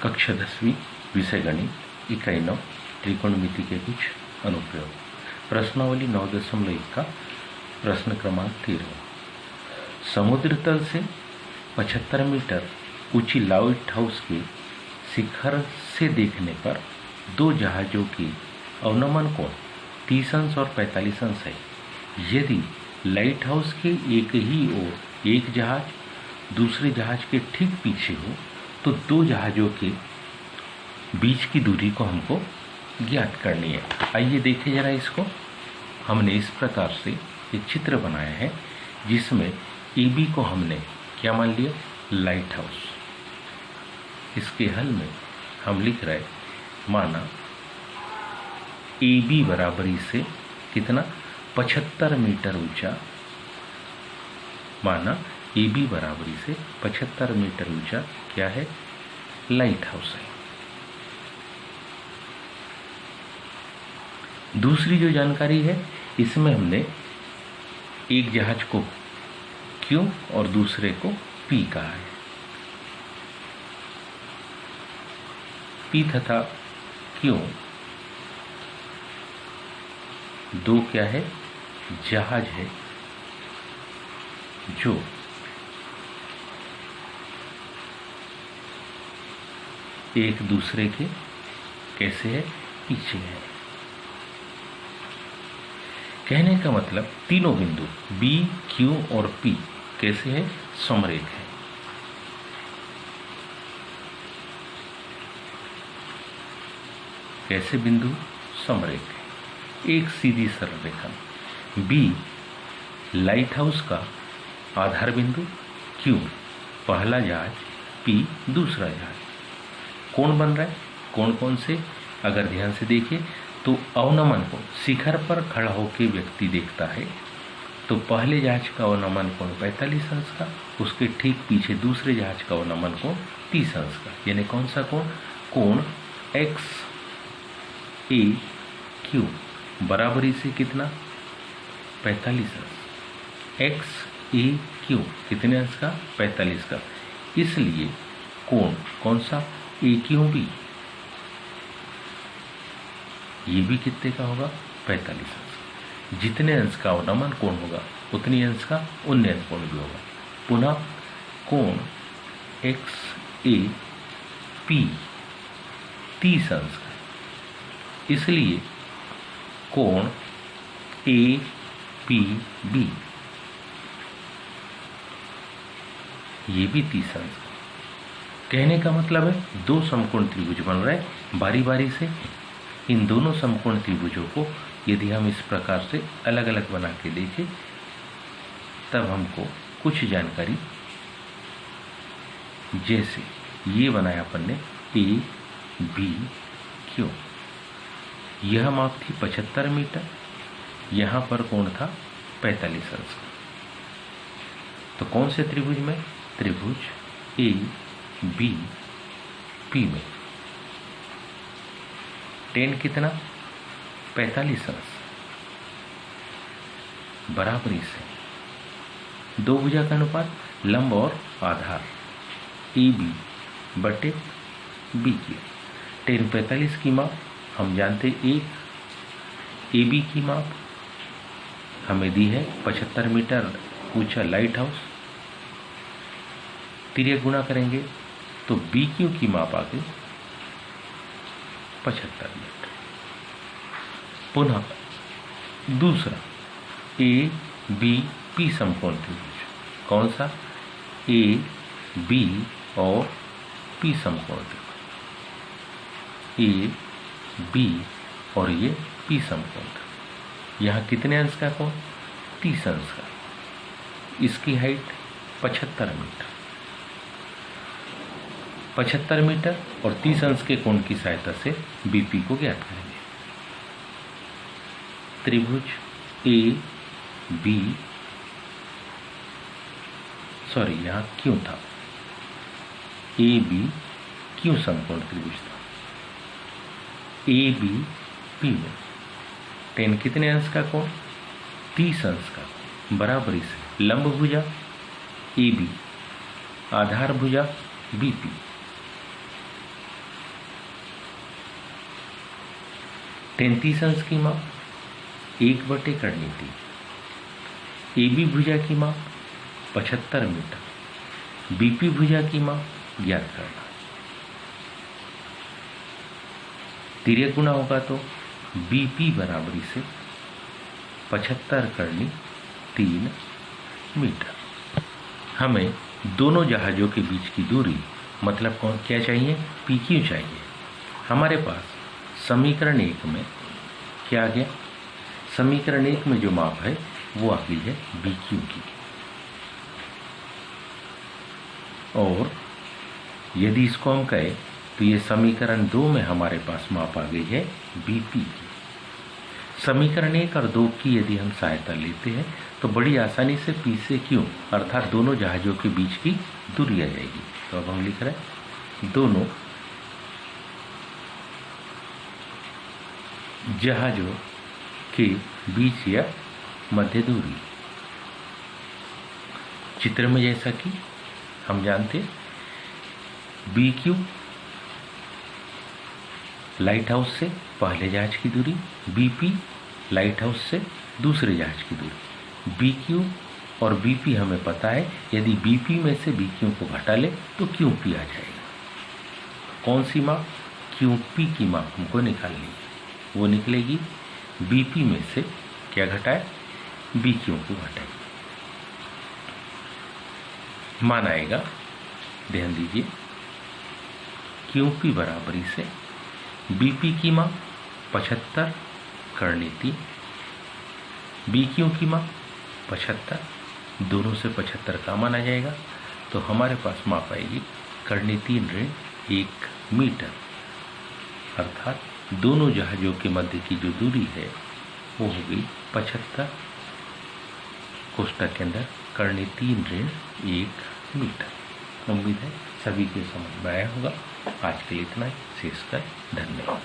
कक्षा 10वीं विषय गणित इकाई 9 त्रिकोणमिति के कुछ अनुप्रयोग। प्रश्नावली 9.1 का प्रश्न क्रमांक 13। समुद्र तल से 75 मीटर ऊंची लाइट हाउस के शिखर से देखने पर दो जहाज़ों के अवनमन कोण 30 अंश और 45 अंश है। यदि लाइट हाउस के एक ही ओर एक जहाज दूसरे जहाज के ठीक पीछे हो तो दो जहाज़ों के बीच की दूरी को हमको ज्ञात करनी है। आइए देखें जरा इसको। हमने इस प्रकार से एक चित्र बनाया है जिसमें ए बी को हमने क्या मान लिया, लाइट हाउस। इसके हल में हम लिख रहे माना ए बी बराबरी से कितना 75 मीटर ऊंचा, माना ए बी बराबरी से 75 मीटर ऊंचा क्या है, लाइट हाउस है। दूसरी जो जानकारी है इसमें हमने एक जहाज को क्यू और दूसरे को पी कहा है। पी तथा क्यू दो क्या है, जहाज है जो एक दूसरे के कैसे है, पीछे है। कहने का मतलब तीनों बिंदु बी, क्यू और पी कैसे है, समरेख है। कैसे बिंदु, समरेख है। एक सीधी सरल रेखा। बी लाइट हाउस का आधार बिंदु, क्यू पहला जहाज, पी दूसरा जहाज। कोण बन रहा है, कोण कौन से, अगर ध्यान से देखिए तो अवनमन कोण शिखर पर खड़ा होकर व्यक्ति देखता है तो पहले जहाज का अवनमन कोण 45 अंश का, उसके ठीक पीछे दूसरे जहाज का अवनमन कोण 30 अंश का। यानी कौन सा कोण, कोण एक्स ए क्यू बराबरी से कितना 45 अंश। एक्स ए क्यू कितने अंश का, 45 का। इसलिए कोण कौन सा, ए क्यू बी, ये भी कितने का होगा, 45 अंश। जितने अंश का अवनमन कोण होगा उतनी अंश का उन्नयन कोण भी होगा। पुनः कोण एक्स ए पी 30 अंश का, इसलिए कोण ए पी बी ये भी 30 अंश का। कहने का मतलब है दो समकोण त्रिभुज बन रहे हैं बारी बारी से। इन दोनों समकोण त्रिभुजों को यदि हम इस प्रकार से अलग अलग बना के देखें तब हमको कुछ जानकारी, जैसे ये बनाया अपन ने ए बी क्यू, यह माप थी 75 मीटर, यहाँ पर कोण था 45 अंश का। तो कौन से त्रिभुज में, त्रिभुज ए बी पी में टेन कितना 45 अंश बराबरी से दो भुजा का अनुपात लंब और आधार ए बी बटे बी की। टेन 45 की माप हम जानते, एक ए बी की माप हमें दी है 75 मीटर ऊंचा लाइट हाउस। तिर्यक गुणा करेंगे तो बी क्यू की माप आ गई 75 मीटर। पुनः दूसरा ए बी पी समकोण त्रिभुज, कौन सा, ए बी और पी समकोण त्रिभुज, ए बी और ये पी समकोण त्रिभुज। यहाँ कितने अंश का कोण, 30 अंश का। इसकी हाइट 75 मीटर। 75 मीटर और 30 अंश के कोण की सहायता से बीपी को ज्ञात करेंगे। त्रिभुज ए बी, सॉरी यहाँ क्यों था, ए बी क्यों समकोण त्रिभुज था। ए बी पी में टेन कितने अंश का कोण, 30 अंश का, बराबरी से लंब भुजा ए बी, आधार भुजा बी पी। 33 अंश की माप 1/3। AB भुजा की माप 75 मीटर। BP भुजा की माप ज्ञात करना। तिर्यक गुणा होगा तो BP बराबरी से 75/3 मीटर। हमें दोनों जहाज़ों के बीच की दूरी मतलब क्या चाहिए, PQ चाहिए। हमारे पास समीकरण 1 में क्या आ गया, समीकरण 1 में जो माप है वो आ गई है BQ की, और यदि इसको हम कहें तो ये समीकरण 2 में हमारे पास माप आ गई है BP की। समीकरण 1 और 2 की यदि हम सहायता लेते हैं तो बड़ी आसानी से P से Q अर्थात दोनों जहाज़ों के बीच की दूरी आ जाएगी। तो अब हम लिख रहे हैं दोनों जहाज़ों के बीच या मध्य दूरी। चित्र में जैसा कि हम जानते BQ लाइट हाउस से पहले जहाज की दूरी, BP लाइट हाउस से दूसरे जहाज की दूरी। BQ और BP हमें पता है, यदि BP में से BQ को घटा ले तो QP आ जाएगा। कौन सी माप, QP की माप हमको निकालनी है। वो निकलेगी BP में से क्या घटाए, BQ को घटाए। मान आएगा, ध्यान दीजिए, QP बराबरी से BP की माप 75/3, BQ की माप 75, दोनों से 75 कॉमन आ जाएगा तो हमारे पास माप आएगी 3/1 मीटर। अर्थात दोनों जहाज़ों के मध्य की जो दूरी है वो हो गई 75 कोष्ठक के अंदर 3/1 मीटर। उम्मीद है सभी के समझ में आया होगा। आज के लिए इतना ही, शेष का धन्यवाद।